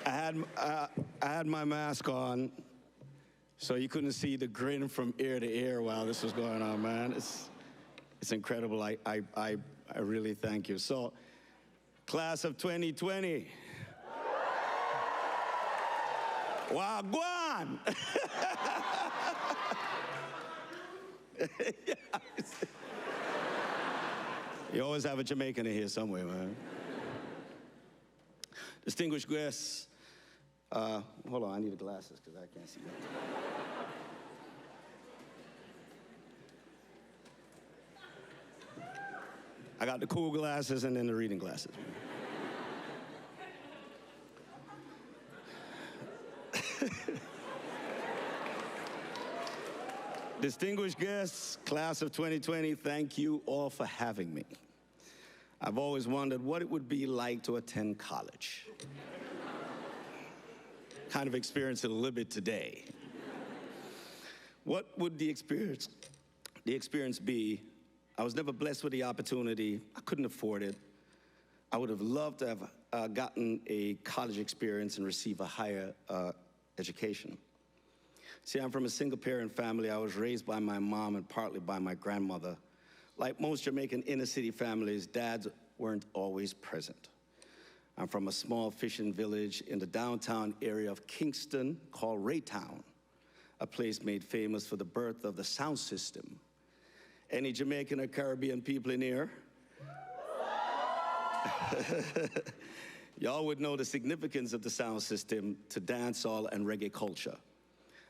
I had my mask on, so you couldn't see the grin from ear to ear while this was going on, man. It's incredible. I really thank you. So, class of 2020. Wagwan! You always have a Jamaican in here somewhere, man. Distinguished guests. Hold on, I need the glasses because I can't see that. I got the cool glasses and then the reading glasses. Distinguished guests, class of 2020, thank you all for having me. I've always wondered what it would be like to attend college. Kind of experience it a little bit today. What would the experience be? I was never blessed with the opportunity. I couldn't afford it. I would have loved to have gotten a college experience and receive a higher education. See, I'm from a single-parent family. I was raised by my mom and partly by my grandmother. Like most Jamaican inner-city families, dads weren't always present. I'm from a small fishing village in the downtown area of Kingston called Raytown, a place made famous for the birth of the sound system. Any Jamaican or Caribbean people in here? Y'all would know the significance of the sound system to dancehall and reggae culture.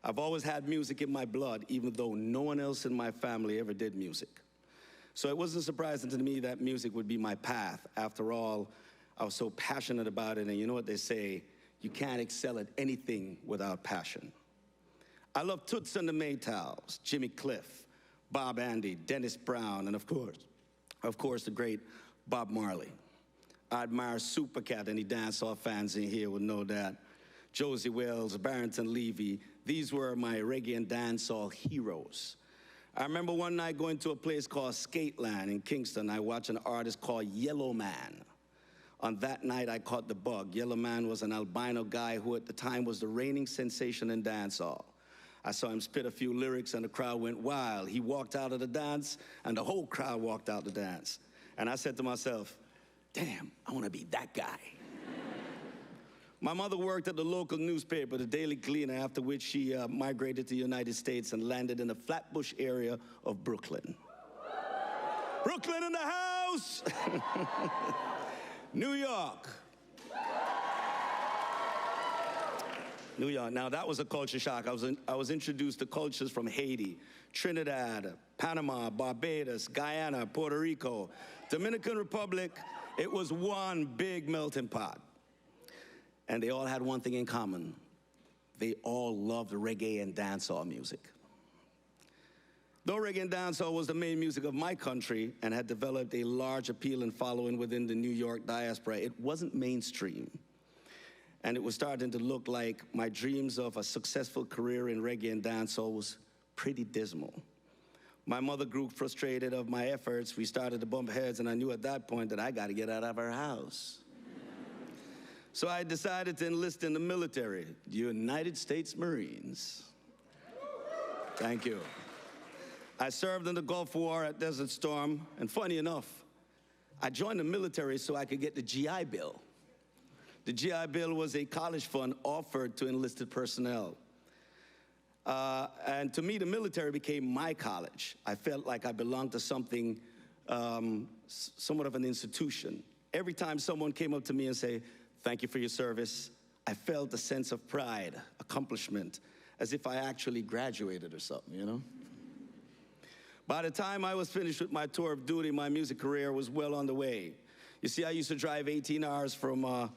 I've always had music in my blood, even though no one else in my family ever did music. So it wasn't surprising to me that music would be my path. After all, I was so passionate about it, and you know what they say, you can't excel at anything without passion. I love Toots and the Maytals, Jimmy Cliff, Bob Andy, Dennis Brown, and of course, the great Bob Marley. I admire Supercat. Any dancehall fans in here would know that. Josie Wells, Barrington Levy, these were my reggae and dancehall heroes. I remember one night going to a place called Skateland in Kingston. I watched an artist called Yellow Man. On that night, I caught the bug. Yellow Man was an albino guy who at the time was the reigning sensation in dancehall. I saw him spit a few lyrics and the crowd went wild. He walked out of the dance and the whole crowd walked out the dance. And I said to myself, damn, I want to be that guy. My mother worked at the local newspaper, the Daily Gleaner, after which she migrated to the United States and landed in the Flatbush area of Brooklyn. Brooklyn in the house! New York. New York. Now, that was a culture shock. I was introduced to cultures from Haiti, Trinidad, Panama, Barbados, Guyana, Puerto Rico, Dominican Republic. It was one big melting pot. And they all had one thing in common. They all loved reggae and dancehall music. Though reggae and dancehall was the main music of my country and had developed a large appeal and following within the New York diaspora, it wasn't mainstream. And it was starting to look like my dreams of a successful career in reggae and dancehall was pretty dismal. My mother grew frustrated of my efforts. We started to bump heads, and I knew at that point that I got to get out of her house. So I decided to enlist in the military, the United States Marines. Thank you. I served in the Gulf War at Desert Storm, and funny enough, I joined the military so I could get the GI Bill. The GI Bill was a college fund offered to enlisted personnel. And to me, the military became my college. I felt like I belonged to something, somewhat of an institution. Every time someone came up to me and said, thank you for your service, I felt a sense of pride, accomplishment, as if I actually graduated or something, you know? By the time I was finished with my tour of duty, my music career was well on the way. You see, I used to drive 18 hours from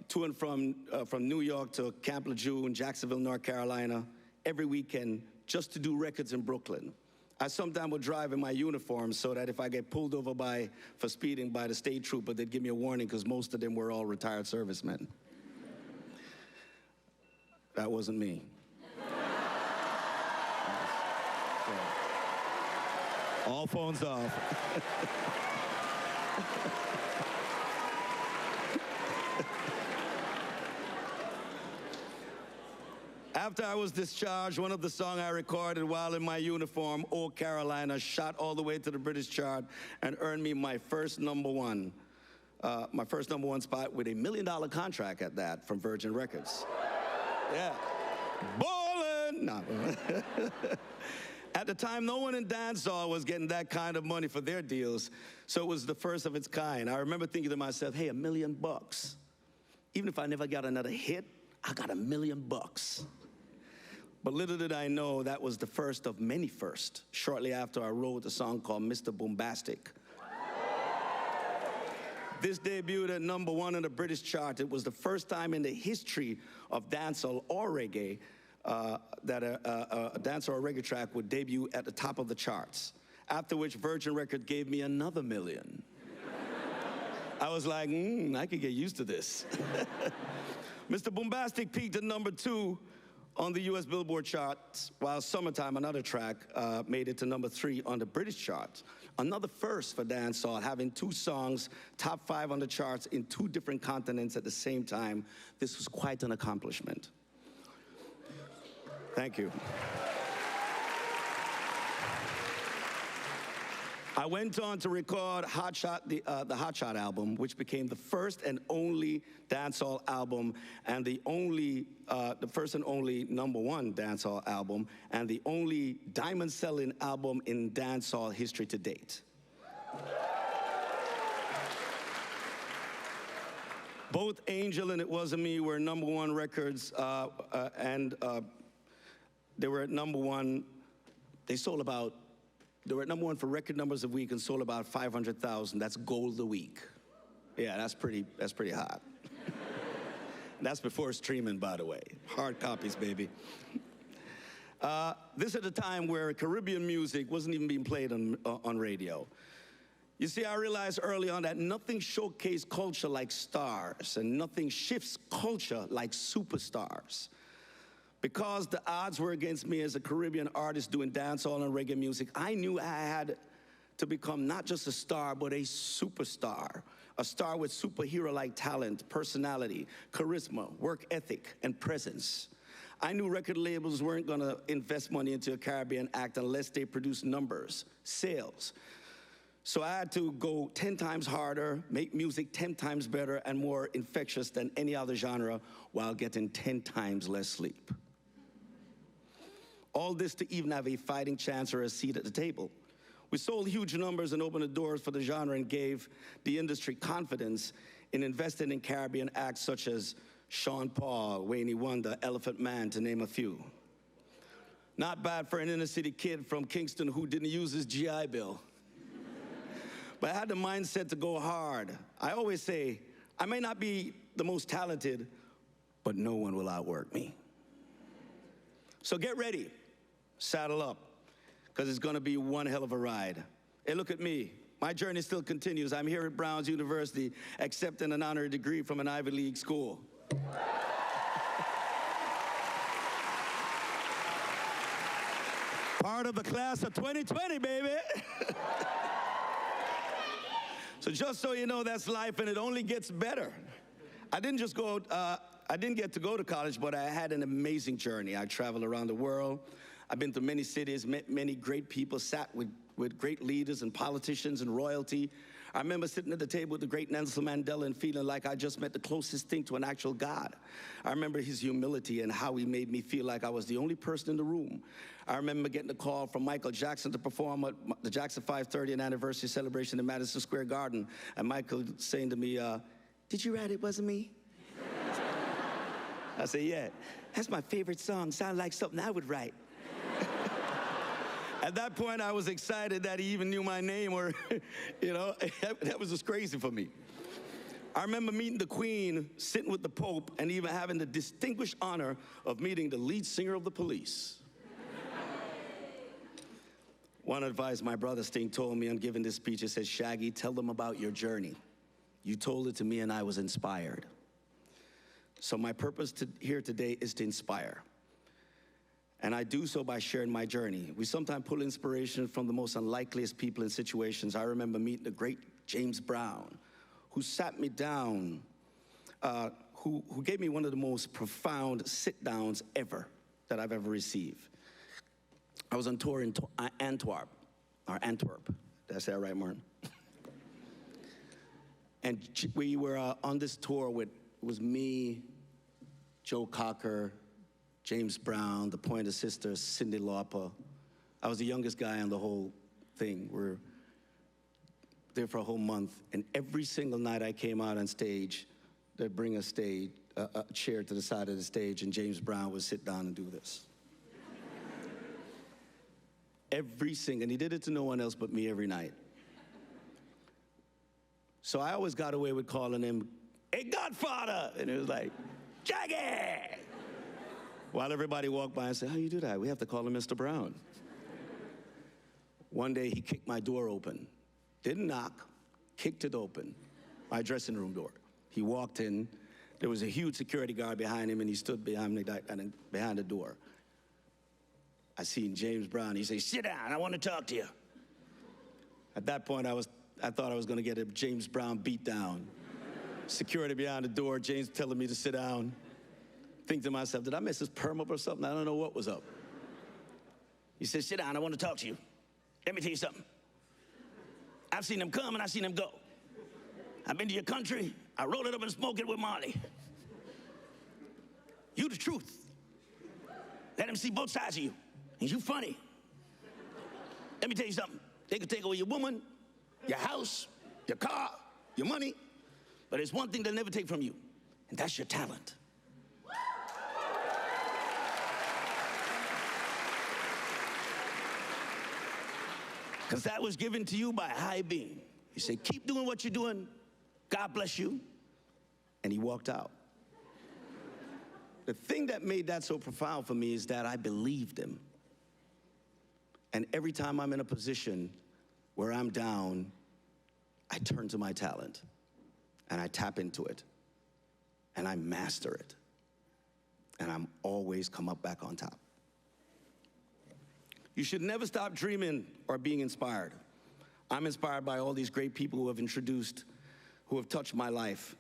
to and from New York to Camp Lejeune, Jacksonville, North Carolina, every weekend just to do records in Brooklyn. I sometimes would drive in my uniform so that if I get pulled over for speeding by the state trooper, they'd give me a warning because most of them were all retired servicemen. That wasn't me. All phones off. After I was discharged, one of the songs I recorded while in my uniform, "Oh Carolina," shot all the way to the British chart and earned me my first number one spot with a $1 million contract at that from Virgin Records. Yeah. Ballin'! No. At the time, no one in dancehall was getting that kind of money for their deals, so it was the first of its kind. I remember thinking to myself, hey, $1 million bucks. Even if I never got another hit, I got $1 million bucks. But little did I know that was the first of many firsts. Shortly after, I wrote a song called Mr. Boombastic. This debuted at number 1 in the British chart. It was the first time in the history of dancehall or reggae that a dancehall or reggae track would debut at the top of the charts. After which Virgin Records gave me another $1 million. I was like, I could get used to this. Mr. Boombastic peaked at number 2 on the US Billboard charts, while Summertime, another track, made it to number 3 on the British charts. Another first for dancehall, having 2 songs top 5 on the charts in 2 different continents at the same time. This was quite an accomplishment. Thank you. I went on to record Hot Shot, the Hot Shot album, which became the first and only dancehall album, and the first and only #1 dancehall album, and the only diamond-selling album in dancehall history to date. Both Angel and It Wasn't Me were #1 records, and they were at #1. They were at #1 for record numbers a week and sold about 500,000. That's gold a week. Yeah, that's pretty hot. That's before streaming, by the way. Hard copies, baby. This at a time where Caribbean music wasn't even being played on radio. You see, I realized early on that nothing showcased culture like stars, and nothing shifts culture like superstars. Because the odds were against me as a Caribbean artist doing dancehall and reggae music, I knew I had to become not just a star, but a superstar. A star with superhero-like talent, personality, charisma, work ethic, and presence. I knew record labels weren't gonna invest money into a Caribbean act unless they produced numbers, sales. So I had to go 10 times harder, make music 10 times better and more infectious than any other genre, while getting 10 times less sleep. All this to even have a fighting chance or a seat at the table. We sold huge numbers and opened the doors for the genre and gave the industry confidence in investing in Caribbean acts such as Sean Paul, Wayne Wonder, Elephant Man, to name a few. Not bad for an inner city kid from Kingston who didn't use his GI Bill. But I had the mindset to go hard. I always say, I may not be the most talented, but no one will outwork me. So get ready, saddle up, because it's gonna be one hell of a ride. Hey, look at me. My journey still continues. I'm here at Brown's University, accepting an honorary degree from an Ivy League school. Part of the class of 2020, baby. So just so you know, that's life, and it only gets better. I didn't get to go to college, but I had an amazing journey. I traveled around the world. I've been to many cities, met many great people, sat with great leaders and politicians and royalty. I remember sitting at the table with the great Nelson Mandela and feeling like I just met the closest thing to an actual God. I remember his humility and how he made me feel like I was the only person in the room. I remember getting a call from Michael Jackson to perform at the Jackson 5 30th anniversary celebration in Madison Square Garden. And Michael saying to me, did you write It Wasn't Me? I said, yeah, that's my favorite song. Sounds like something I would write. At that point, I was excited that he even knew my name, or, you know, that was just crazy for me. I remember meeting the Queen, sitting with the Pope, and even having the distinguished honor of meeting the lead singer of the Police. One advice my brother Sting told me on giving this speech, he said, Shaggy, tell them about your journey. You told it to me and I was inspired. So my purpose here today is to inspire. And I do so by sharing my journey. We sometimes pull inspiration from the most unlikeliest people and situations. I remember meeting the great James Brown, who sat me down, who gave me one of the most profound sit-downs ever. that I've ever received. I was on tour in Antwerp. Did I say that right, Martin? And we were on this tour with, it was me, Joe Cocker, James Brown, the Pointer Sisters, Cyndi Lauper. I was the youngest guy on the whole thing. We're there for a whole month, and every single night I came out on stage, they'd bring a chair to the side of the stage, and James Brown would sit down and do this. And he did it to no one else but me every night. So I always got away with calling him, "Hey, Godfather!" And it was like, "Shaggy!" While everybody walked by and said, "How you do that? We have to call him Mr. Brown." One day he kicked my door open. Didn't knock, kicked it open, my dressing room door. He walked in, there was a huge security guard behind him, and he stood behind the door. I seen James Brown, he said, "Sit down, I want to talk to you." At that point, I thought I was gonna get a James Brown beat down. Security behind the door, James telling me to sit down. Think to myself, did I mess his perm up or something? I don't know what was up. He said, "Sit down, I want to talk to you. Let me tell you something. I've seen them come and I've seen them go. I've been to your country, I roll it up and smoke it with Marley. You the truth. Let them see both sides of you. And you funny. Let me tell you something. They could take away your woman, your house, your car, your money, but there's one thing they'll never take from you, and that's your talent." Because that was given to you by a high being. He said, "Keep doing what you're doing. God bless you." And he walked out. The thing that made that so profound for me is that I believed him. And every time I'm in a position where I'm down, I turn to my talent, and I tap into it, and I master it, and I'm always come up back on top. You should never stop dreaming or being inspired. I'm inspired by all these great people who have touched my life,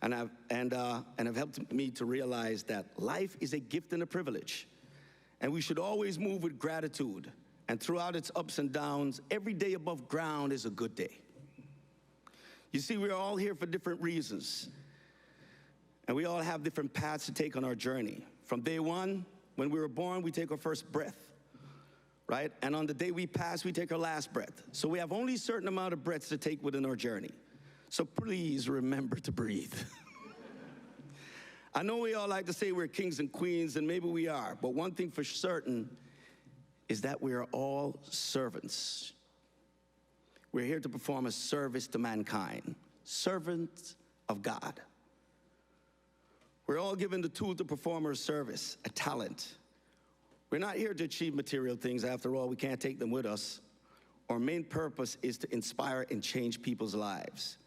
and have helped me to realize that life is a gift and a privilege, and we should always move with gratitude. And throughout its ups and downs, every day above ground is a good day. You see, we're all here for different reasons, and we all have different paths to take on our journey. From day one, when we were born, we take our first breath, right? And on the day we pass, we take our last breath. So we have only a certain amount of breaths to take within our journey. So please remember to breathe. I know we all like to say we're kings and queens, and maybe we are, but one thing for certain is that we are all servants. We're here to perform a service to mankind, servants of God. We're all given the tool to perform our service, a talent. We're not here to achieve material things. After all, we can't take them with us. Our main purpose is to inspire and change people's lives.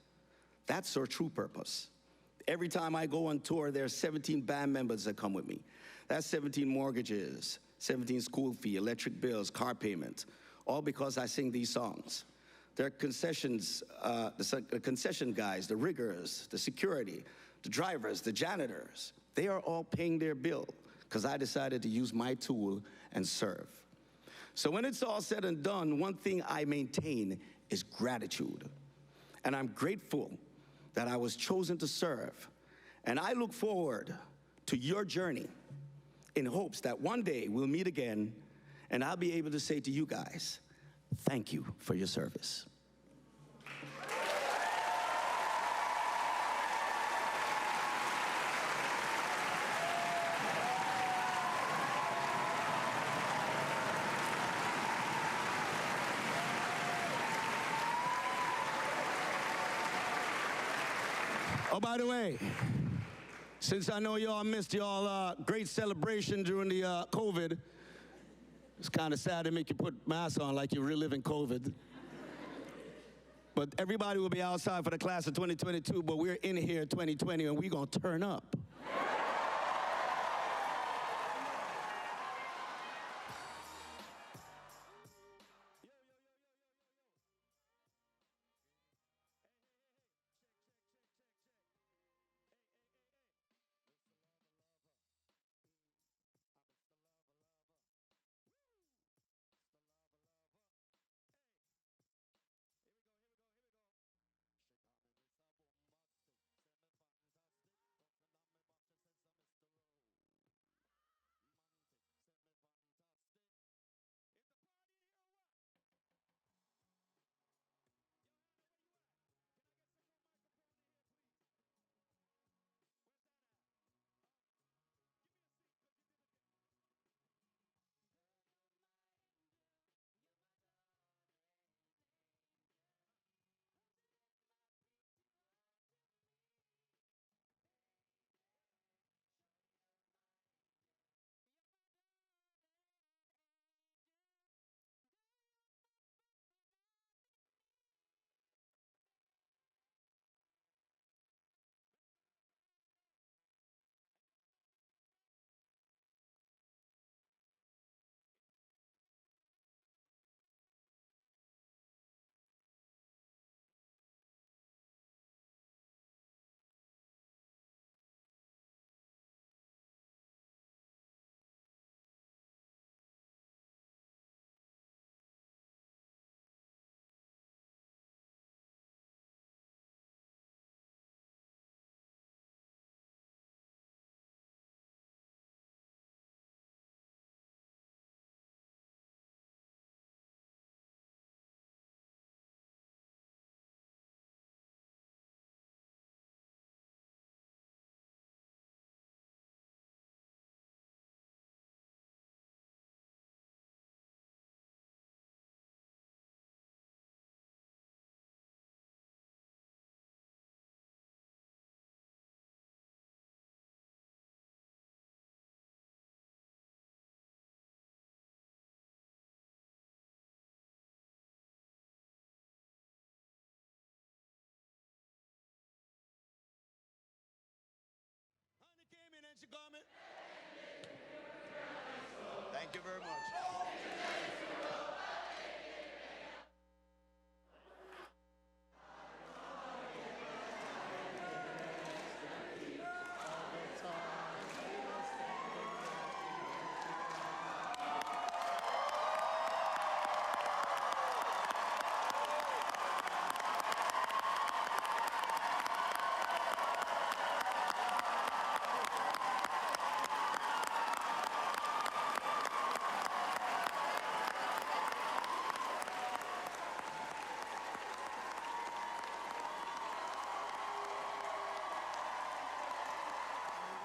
That's our true purpose. Every time I go on tour, there are 17 band members that come with me. That's 17 mortgages, 17 school fee, electric bills, car payment, all because I sing these songs. There are concessions, the concession guys, the riggers, the security, the drivers, the janitors. They are all paying their bill because I decided to use my tool and serve. So when it's all said and done, one thing I maintain is gratitude. And I'm grateful that I was chosen to serve. And I look forward to your journey in hopes that one day we'll meet again and I'll be able to say to you guys, thank you for your service. Oh, by the way, since I know y'all missed y'all great celebration during the COVID, it's kind of sad to make you put masks on like you're reliving COVID. But everybody will be outside for the class of 2022, but we're in here 2020 and we're gonna turn up. Thanks for coming. Thank you very much.